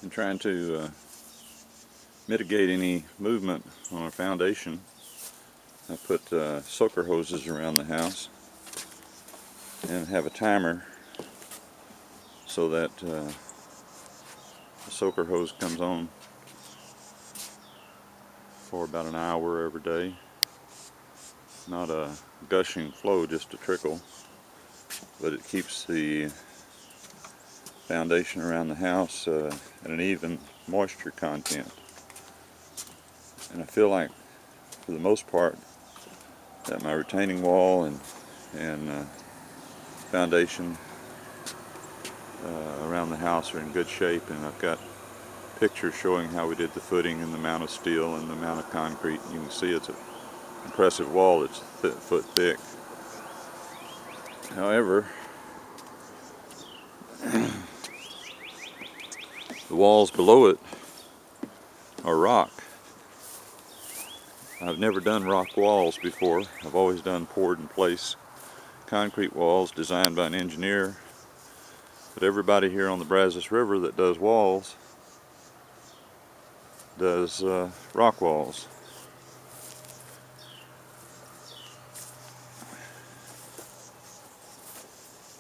In trying to mitigate any movement on our foundation, I put soaker hoses around the house and have a timer so that the soaker hose comes on for about an hour every day. Not a gushing flow, just a trickle, but it keeps the foundation around the house at an even moisture content. And I feel like, for the most part, that my retaining wall and foundation around the house are in good shape, and I've got pictures showing how we did the footing and the amount of steel and the amount of concrete. You can see it's an impressive wall that's a foot thick. However, the walls below it are rock. I've never done rock walls before. I've always done poured in place concrete walls designed by an engineer. But everybody here on the Brazos River that does walls does rock walls.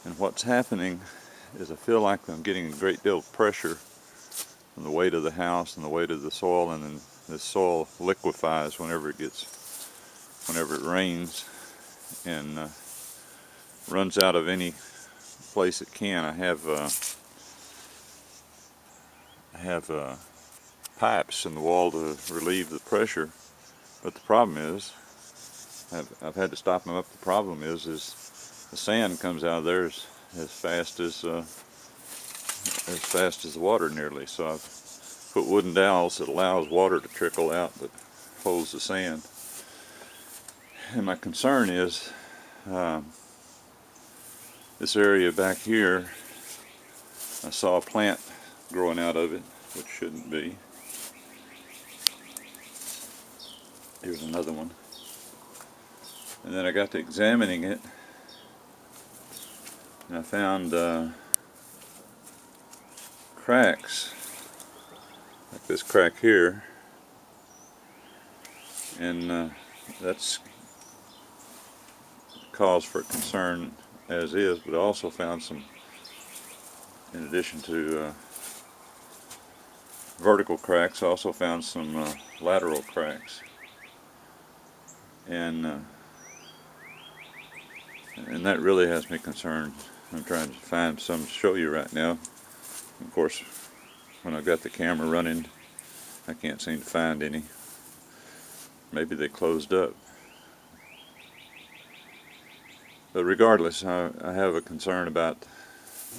And what's happening is I feel like I'm getting a great deal of pressure from the weight of the house and the weight of the soil, and then the soil liquefies whenever it rains and runs out of any place it can. I have pipes in the wall to relieve the pressure, but the problem is I've had to stop them up. The problem is the sand comes out of there as fast as the water nearly. So I've put wooden dowels that allows water to trickle out but holds the sand. And my concern is this area back here, I saw a plant growing out of it, which shouldn't be. Here's another one. And then I got to examining it, and I found cracks, like this crack here, and that's cause for concern as is, but I also found some, in addition to vertical cracks, I also found some lateral cracks, and that really has me concerned. I'm trying to find some to show you right now. Of course, when I've got the camera running, I can't seem to find any. Maybe they closed up. But regardless, I have a concern about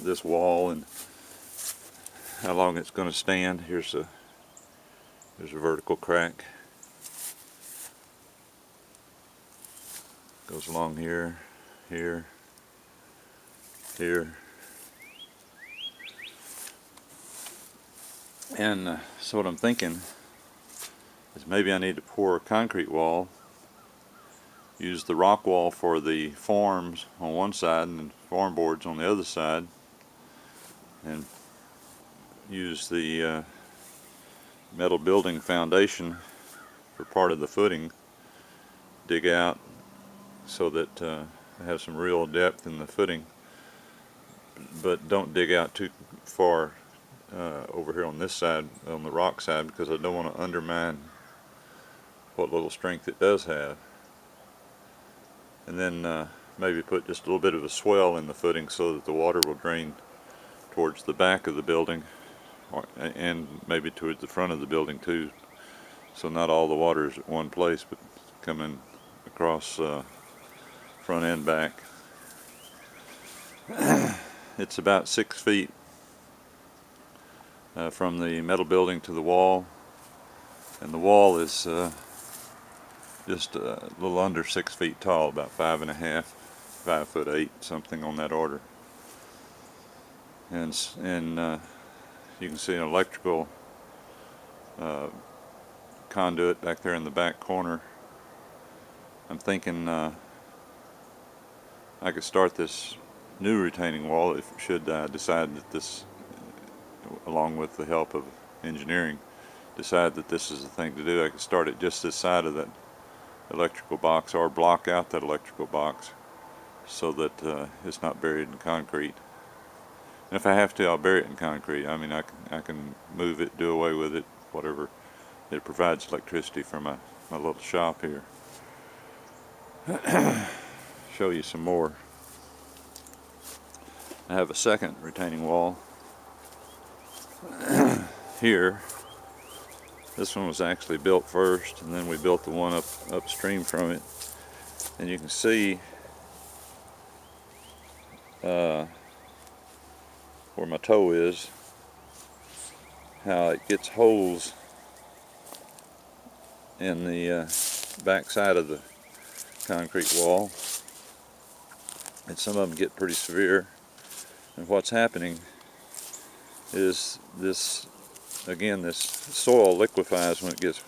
this wall and how long it's going to stand. There's a vertical crack. Goes along here, here, here. And so what I'm thinking is maybe I need to pour a concrete wall, use the rock wall for the forms on one side and form boards on the other side, and use the metal building foundation for part of the footing, dig out so that I have some real depth in the footing, but don't dig out too far over here on this side, on the rock side, because I don't want to undermine what little strength it does have. And then maybe put just a little bit of a swell in the footing so that the water will drain towards the back of the building, and maybe towards the front of the building too, so not all the water is at one place but coming across front and back. It's about 6 feet from the metal building to the wall, and the wall is just a little under 6 feet tall, about 5.5, 5'8", something on that order. And you can see an electrical conduit back there in the back corner. I'm thinking I could start this new retaining wall should I decide that this along with the help of engineering, decide that this is the thing to do. I could start it just this side of that electrical box, or block out that electrical box so that it's not buried in concrete. And if I have to, I'll bury it in concrete. I mean, I can move it, do away with it, whatever. It provides electricity for my little shop here. Show you some more. I have a second retaining wall here. This one was actually built first, and then we built the one upstream from it. And you can see where my toe is, how it gets holes in the back side of the concrete wall, and some of them get pretty severe. And what's happening is this, again, this soil liquefies when it gets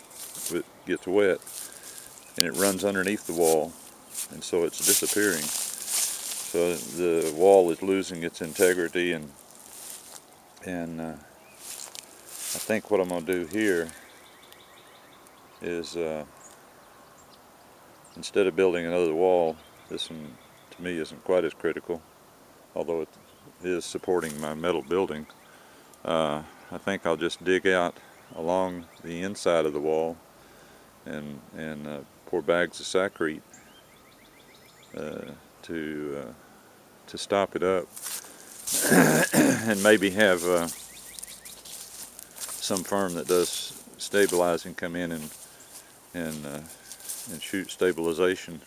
wet, and it runs underneath the wall, and so it's disappearing. So the wall is losing its integrity, and I think what I'm going to do here is instead of building another wall, this one to me isn't quite as critical, although it is supporting my metal building. I think I'll just dig out along the inside of the wall and pour bags of Saccharete to stop it up, and maybe have some firm that does stabilizing come in and shoot stabilization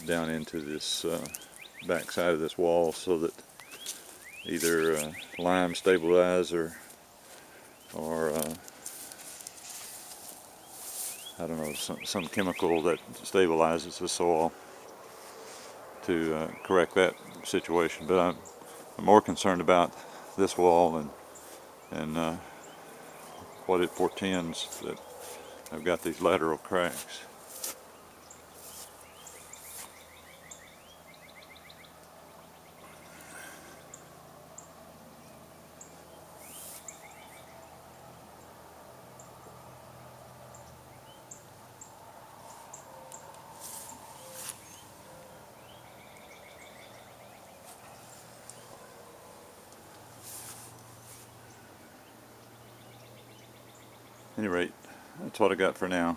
down into this back side of this wall, so that either lime stabilize or I don't know, some chemical that stabilizes the soil to correct that situation. But I'm more concerned about this wall and what it portends, that I've got these lateral cracks. At any rate, that's what I got for now.